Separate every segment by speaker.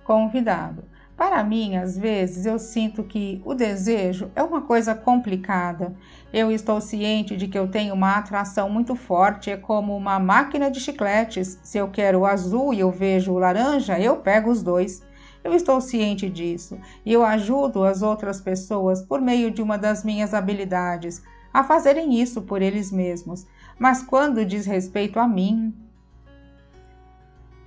Speaker 1: Convidado: para mim, às vezes, eu sinto que o desejo é uma coisa complicada. Eu estou ciente de que eu tenho uma atração muito forte, é como uma máquina de chicletes. Se eu quero o azul e eu vejo o laranja, eu pego os dois. Eu estou ciente disso e eu ajudo as outras pessoas por meio de uma das minhas habilidades a fazerem isso por eles mesmos. Mas quando diz respeito a mim...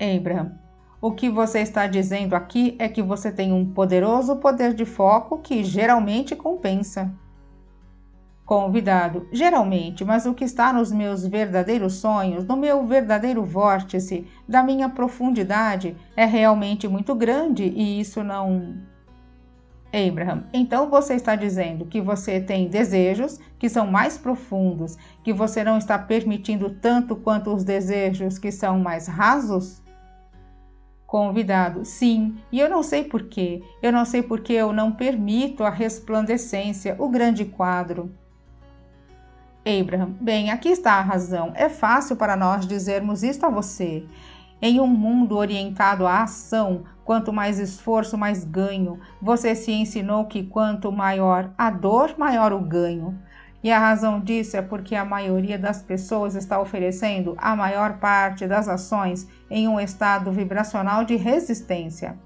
Speaker 1: Abraham: o que você está dizendo aqui é que você tem um poderoso poder de foco que geralmente compensa. Convidado: geralmente, mas o que está nos meus verdadeiros sonhos, no meu verdadeiro vórtice, da minha profundidade, é realmente muito grande e isso não... Abraham: então você está dizendo que você tem desejos que são mais profundos, que você não está permitindo tanto quanto os desejos que são mais rasos? Convidado: sim, e eu não sei por quê. Eu não sei por que eu não permito a resplandecência, o grande quadro. Abraham: bem, aqui está a razão. É fácil para nós dizermos isto a você. Em um mundo orientado à ação, quanto mais esforço, mais ganho. Você se ensinou que quanto maior a dor, maior o ganho. E a razão disso é porque a maioria das pessoas está oferecendo a maior parte das ações em um estado vibracional de resistência.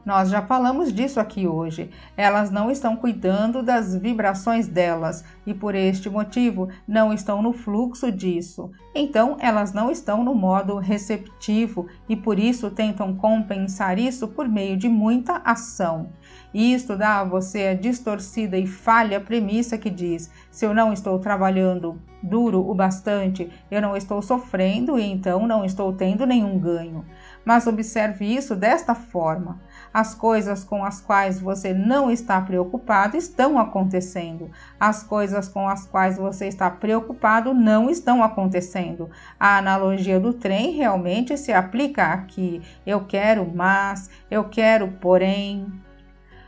Speaker 1: Nós já falamos disso aqui hoje. Elas não estão cuidando das vibrações delas e por este motivo não estão no fluxo disso. Então elas não estão no modo receptivo e por isso tentam compensar isso por meio de muita ação. Isto dá a você a distorcida e falha premissa que diz: se eu não estou trabalhando duro o bastante, eu não estou sofrendo e então não estou tendo nenhum ganho. Mas observe isso desta forma: as coisas com as quais você não está preocupado estão acontecendo. As coisas com as quais você está preocupado não estão acontecendo. A analogia do trem realmente se aplica aqui. Eu quero, mas, eu quero, porém.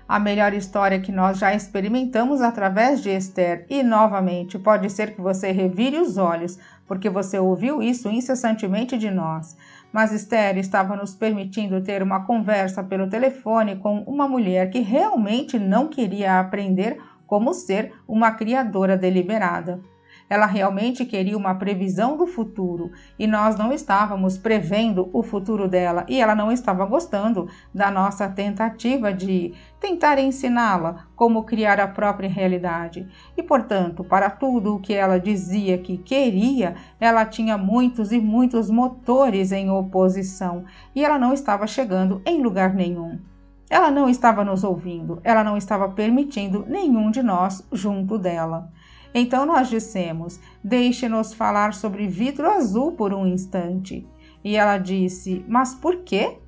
Speaker 1: A melhor história que nós já experimentamos através de Esther, e novamente pode ser que você revire os olhos, porque você ouviu isso incessantemente de nós. Mas Esther estava nos permitindo ter uma conversa pelo telefone com uma mulher que realmente não queria aprender como ser uma criadora deliberada. Ela realmente queria uma previsão do futuro e nós não estávamos prevendo o futuro dela e ela não estava gostando da nossa tentativa de tentar ensiná-la como criar a própria realidade. E, portanto, para tudo o que ela dizia que queria, ela tinha muitos e muitos motores em oposição e ela não estava chegando em lugar nenhum. Ela não estava nos ouvindo, ela não estava permitindo nenhum de nós junto dela. Então nós dissemos: deixe-nos falar sobre vidro azul por um instante. E ela disse: mas por quê?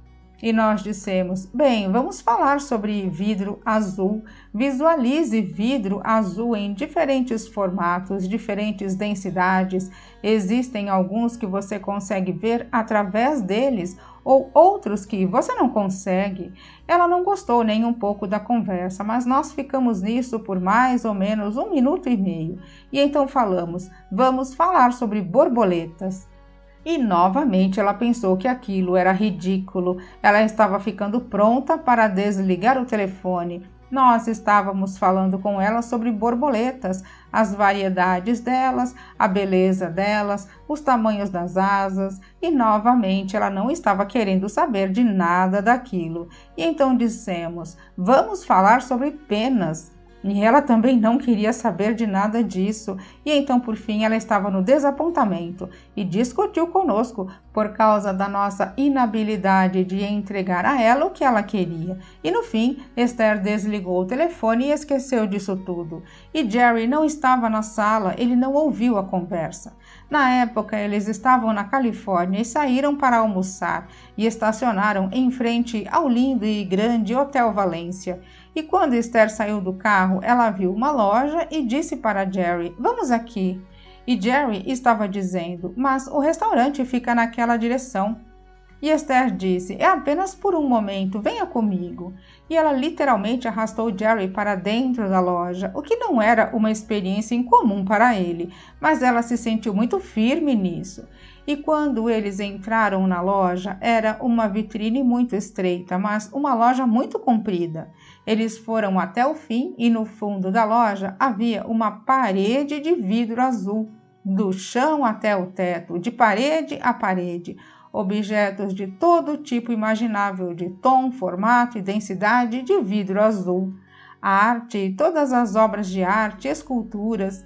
Speaker 1: E nós dissemos: bem, vamos falar sobre vidro azul. Visualize vidro azul em diferentes formatos, diferentes densidades. Existem alguns que você consegue ver através deles, ou outros que você não consegue. Ela não gostou nem um pouco da conversa, mas nós ficamos nisso por mais ou menos 1 minuto e meio. E então falamos: vamos falar sobre borboletas. E novamente ela pensou que aquilo era ridículo. Ela estava ficando pronta para desligar o telefone. Nós estávamos falando com ela sobre borboletas, as variedades delas, a beleza delas, os tamanhos das asas, e novamente ela não estava querendo saber de nada daquilo. E então dissemos: vamos falar sobre penas. E ela também não queria saber de nada disso. E então, por fim, ela estava no desapontamento e discutiu conosco por causa da nossa inabilidade de entregar a ela o que ela queria. E no fim, Esther desligou o telefone e esqueceu disso tudo. E Jerry não estava na sala, ele não ouviu a conversa. Na época, eles estavam na Califórnia e saíram para almoçar e estacionaram em frente ao lindo e grande Hotel Valência. E quando Esther saiu do carro, ela viu uma loja e disse para Jerry: vamos aqui. E Jerry estava dizendo: mas o restaurante fica naquela direção. E Esther disse: é apenas por um momento, venha comigo. E ela literalmente arrastou Jerry para dentro da loja, o que não era uma experiência incomum para ele, mas ela se sentiu muito firme nisso. E quando eles entraram na loja, era uma vitrine muito estreita, mas uma loja muito comprida. Eles foram até o fim e no fundo da loja havia uma parede de vidro azul, do chão até o teto, de parede a parede. Objetos de todo tipo imaginável, de tom, formato e densidade de vidro azul. A arte, todas as obras de arte, esculturas,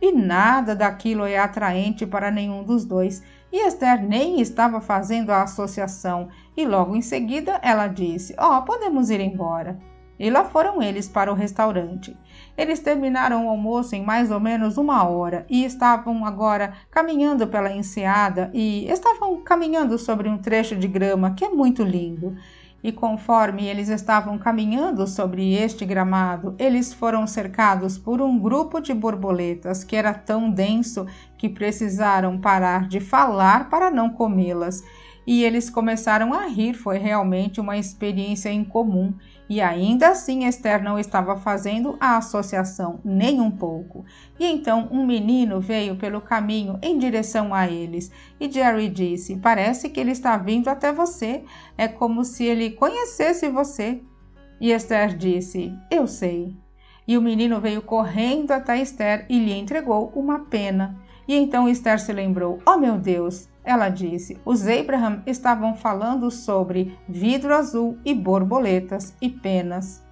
Speaker 1: e nada daquilo é atraente para nenhum dos dois. E Esther nem estava fazendo a associação, e logo em seguida ela disse: podemos ir embora. E lá foram eles para o restaurante. Eles terminaram o almoço em mais ou menos 1 hora e estavam agora caminhando pela enseada e estavam caminhando sobre um trecho de grama que é muito lindo. E conforme eles estavam caminhando sobre este gramado, eles foram cercados por um grupo de borboletas que era tão denso que precisaram parar de falar para não comê-las. E eles começaram a rir, foi realmente uma experiência incomum. E ainda assim Esther não estava fazendo a associação nem um pouco. E então um menino veio pelo caminho em direção a eles. E Jerry disse: parece que ele está vindo até você. É como se ele conhecesse você. E Esther disse: eu sei. E o menino veio correndo até Esther e lhe entregou uma pena. E então Esther se lembrou: meu Deus! Ela disse: os Abraham estavam falando sobre vidro azul e borboletas e penas.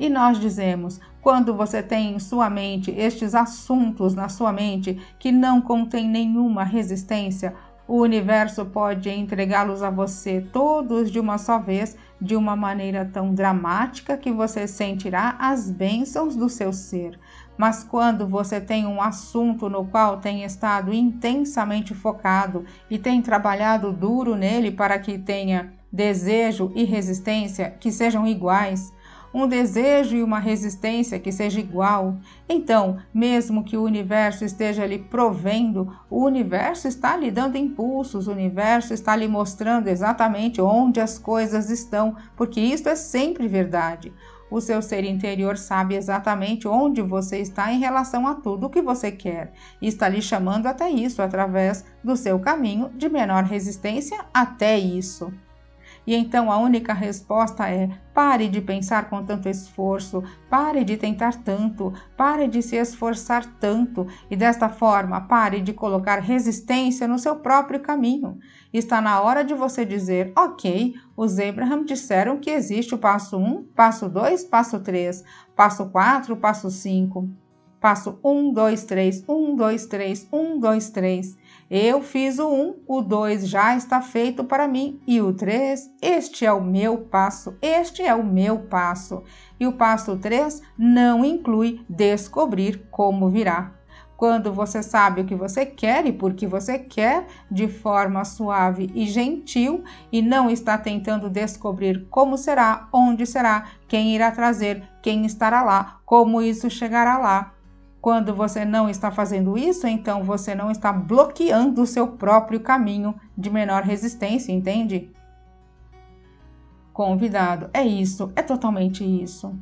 Speaker 1: E nós dizemos, quando você tem em sua mente estes assuntos na sua mente que não contém nenhuma resistência, o universo pode entregá-los a você todos de uma só vez, de uma maneira tão dramática que você sentirá as bênçãos do seu ser. Mas quando você tem um assunto no qual tem estado intensamente focado e tem trabalhado duro nele para que tenha desejo e resistência que sejam iguais, um desejo e uma resistência que seja igual, então, mesmo que o universo esteja lhe provendo, o universo está lhe dando impulsos, o universo está lhe mostrando exatamente onde as coisas estão, porque isso é sempre verdade. O seu ser interior sabe exatamente onde você está em relação a tudo o que você quer e está lhe chamando até isso através do seu caminho de menor resistência até isso. E então a única resposta é: pare de pensar com tanto esforço, pare de tentar tanto, pare de se esforçar tanto e desta forma pare de colocar resistência no seu próprio caminho. Está na hora de você dizer: ok, os Abraham disseram que existe o passo 1, passo 2, passo 3, passo 4, passo 5. Passo 1, 2, 3, 1, 2, 3, 1, 2, 3. Eu fiz o 1, o 2 já está feito para mim. E o 3, este é o meu passo, este é o meu passo. E o passo 3 não inclui descobrir como virá. Quando você sabe o que você quer e por que você quer, de forma suave e gentil, e não está tentando descobrir como será, onde será, quem irá trazer, quem estará lá, como isso chegará lá. Quando você não está fazendo isso, então você não está bloqueando o seu próprio caminho de menor resistência, entende? Convidado: é isso, é totalmente isso.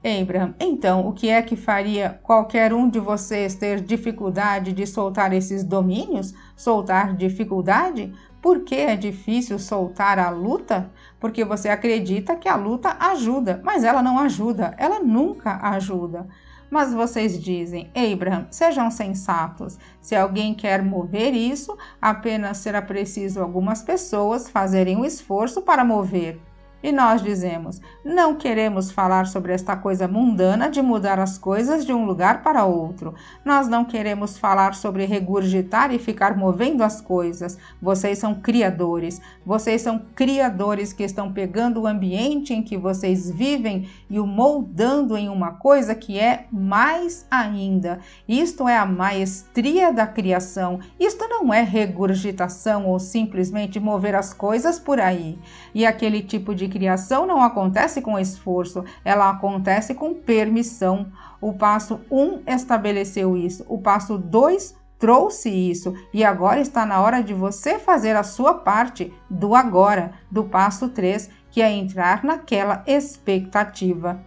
Speaker 1: Abraham: então, o que é que faria qualquer um de vocês ter dificuldade de soltar esses domínios? Soltar dificuldade? Por que é difícil soltar a luta? Porque você acredita que a luta ajuda, mas ela não ajuda, ela nunca ajuda. Mas vocês dizem: Abraham, sejam sensatos. Se alguém quer mover isso, apenas será preciso algumas pessoas fazerem o esforço para mover. E nós dizemos: não queremos falar sobre esta coisa mundana de mudar as coisas de um lugar para outro. Nós não queremos falar sobre regurgitar e ficar movendo as coisas. Vocês são criadores. Vocês são criadores que estão pegando o ambiente em que vocês vivem e o moldando em uma coisa que é mais ainda. Isto é a maestria da criação. Isto não é regurgitação ou simplesmente mover as coisas por aí. E aquele tipo de criação não acontece com esforço, ela acontece com permissão. O passo 1 estabeleceu isso, o passo 2 trouxe isso, e agora está na hora de você fazer a sua parte do agora, do passo 3, que é entrar naquela expectativa.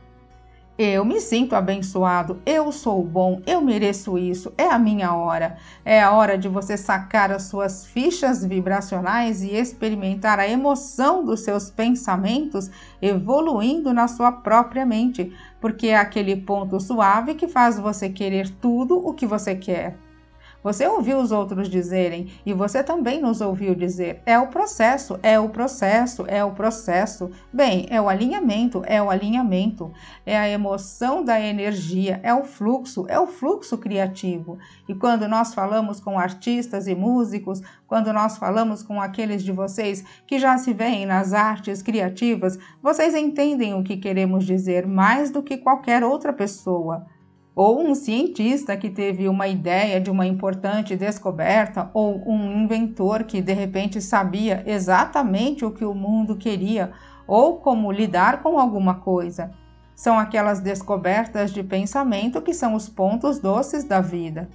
Speaker 1: Eu me sinto abençoado, eu sou bom, eu mereço isso, é a minha hora. É a hora de você sacar as suas fichas vibracionais e experimentar a emoção dos seus pensamentos evoluindo na sua própria mente, porque é aquele ponto suave que faz você querer tudo o que você quer. Você ouviu os outros dizerem e você também nos ouviu dizer: é o processo, é o processo, é o processo. Bem, é o alinhamento, é o alinhamento. É a emoção da energia, é o fluxo criativo. E quando nós falamos com artistas e músicos, quando nós falamos com aqueles de vocês que já se veem nas artes criativas, vocês entendem o que queremos dizer mais do que qualquer outra pessoa. Ou um cientista que teve uma ideia de uma importante descoberta, ou um inventor que de repente sabia exatamente o que o mundo queria, ou como lidar com alguma coisa. São aquelas descobertas de pensamento que são os pontos doces da vida.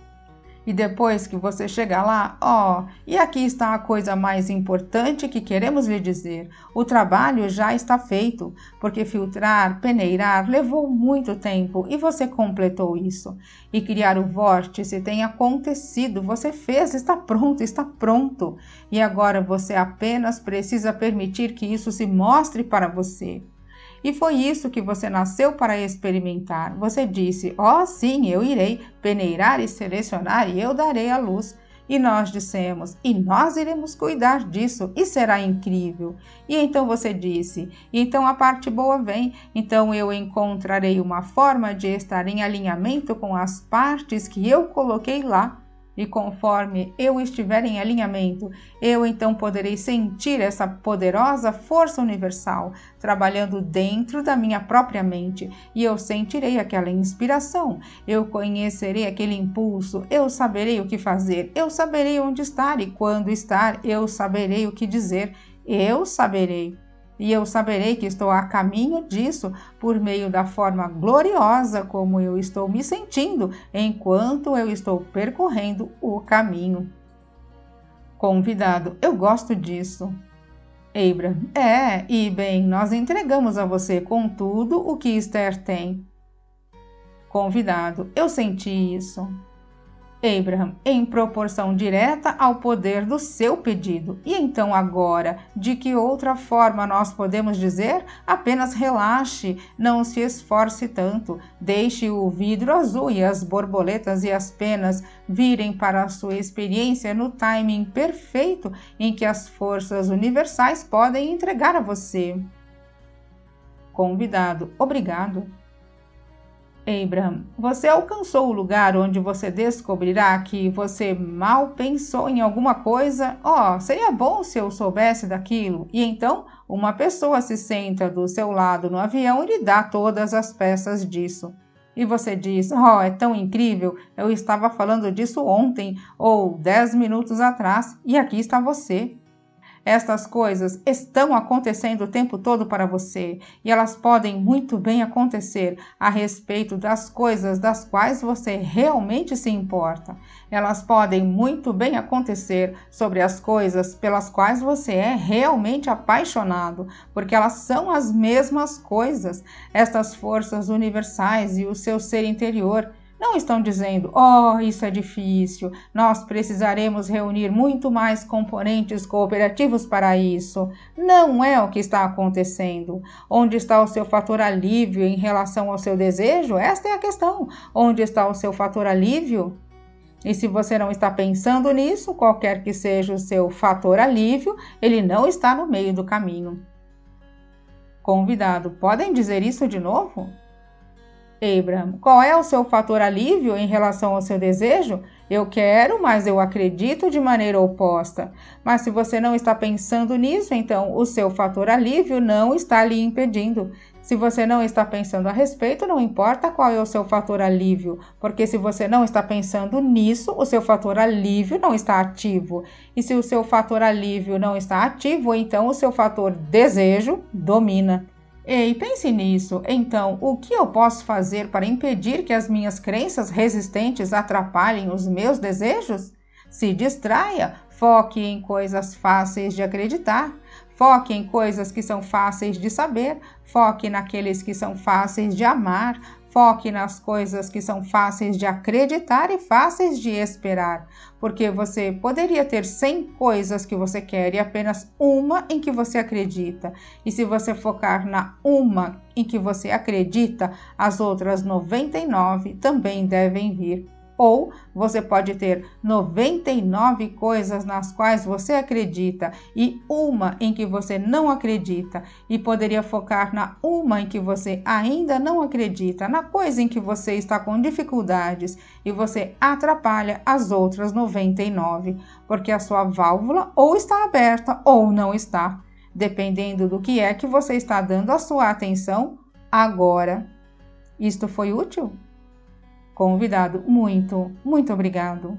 Speaker 1: E depois que você chegar lá, e aqui está a coisa mais importante que queremos lhe dizer. O trabalho já está feito, porque filtrar, peneirar levou muito tempo e você completou isso. E criar o vórtice tem acontecido, você fez, está pronto, está pronto. E agora você apenas precisa permitir que isso se mostre para você. E foi isso que você nasceu para experimentar. Você disse: sim, eu irei peneirar e selecionar e eu darei a luz. E nós dissemos: e nós iremos cuidar disso e será incrível. E então você disse: então a parte boa vem, então eu encontrarei uma forma de estar em alinhamento com as partes que eu coloquei lá. E conforme eu estiver em alinhamento, eu então poderei sentir essa poderosa força universal trabalhando dentro da minha própria mente, e eu sentirei aquela inspiração, eu conhecerei aquele impulso, eu saberei o que fazer, eu saberei onde estar e quando estar, eu saberei o que dizer, eu saberei. E eu saberei que estou a caminho disso por meio da forma gloriosa como eu estou me sentindo enquanto eu estou percorrendo o caminho. Convidado: eu gosto disso. Abraham: e bem, nós entregamos a você com tudo o que Esther tem. Convidado: eu senti isso. Abraham: em proporção direta ao poder do seu pedido. E então agora, de que outra forma nós podemos dizer? Apenas relaxe, não se esforce tanto, deixe o vidro azul e as borboletas e as penas virem para a sua experiência no timing perfeito em que as forças universais podem entregar a você. Convidado: obrigado. Abraham: você alcançou o lugar onde você descobrirá que você mal pensou em alguma coisa? Seria bom se eu soubesse daquilo. E então uma pessoa se senta do seu lado no avião e lhe dá todas as peças disso. E você diz: é tão incrível, eu estava falando disso ontem ou 10 minutos atrás e aqui está você. Estas coisas estão acontecendo o tempo todo para você e elas podem muito bem acontecer a respeito das coisas das quais você realmente se importa. Elas podem muito bem acontecer sobre as coisas pelas quais você é realmente apaixonado, porque elas são as mesmas coisas. Estas forças universais e o seu ser interior não estão dizendo: isso é difícil, nós precisaremos reunir muito mais componentes cooperativos para isso. Não é o que está acontecendo. Onde está o seu fator alívio em relação ao seu desejo? Esta é a questão. Onde está o seu fator alívio? E se você não está pensando nisso, qualquer que seja o seu fator alívio, ele não está no meio do caminho. Convidado: podem dizer isso de novo? Abraham: qual é o seu fator alívio em relação ao seu desejo? Eu quero, mas eu acredito de maneira oposta. Mas se você não está pensando nisso, então o seu fator alívio não está lhe impedindo. Se você não está pensando a respeito, não importa qual é o seu fator alívio, porque se você não está pensando nisso, o seu fator alívio não está ativo. E se o seu fator alívio não está ativo, então o seu fator desejo domina. Ei, pense nisso. Então, o que eu posso fazer para impedir que as minhas crenças resistentes atrapalhem os meus desejos? Se distraia, foque em coisas fáceis de acreditar. Foque em coisas que são fáceis de saber, foque naqueles que são fáceis de amar, foque nas coisas que são fáceis de acreditar e fáceis de esperar, porque você poderia ter 100 coisas que você quer e apenas uma em que você acredita. E se você focar na uma em que você acredita, as outras 99 também devem vir. Ou você pode ter 99 coisas nas quais você acredita e uma em que você não acredita, e poderia focar na uma em que você ainda não acredita, na coisa em que você está com dificuldades, e você atrapalha as outras 99, porque a sua válvula ou está aberta ou não está, dependendo do que é que você está dando a sua atenção agora. Isto foi útil? Convidado, muito obrigado.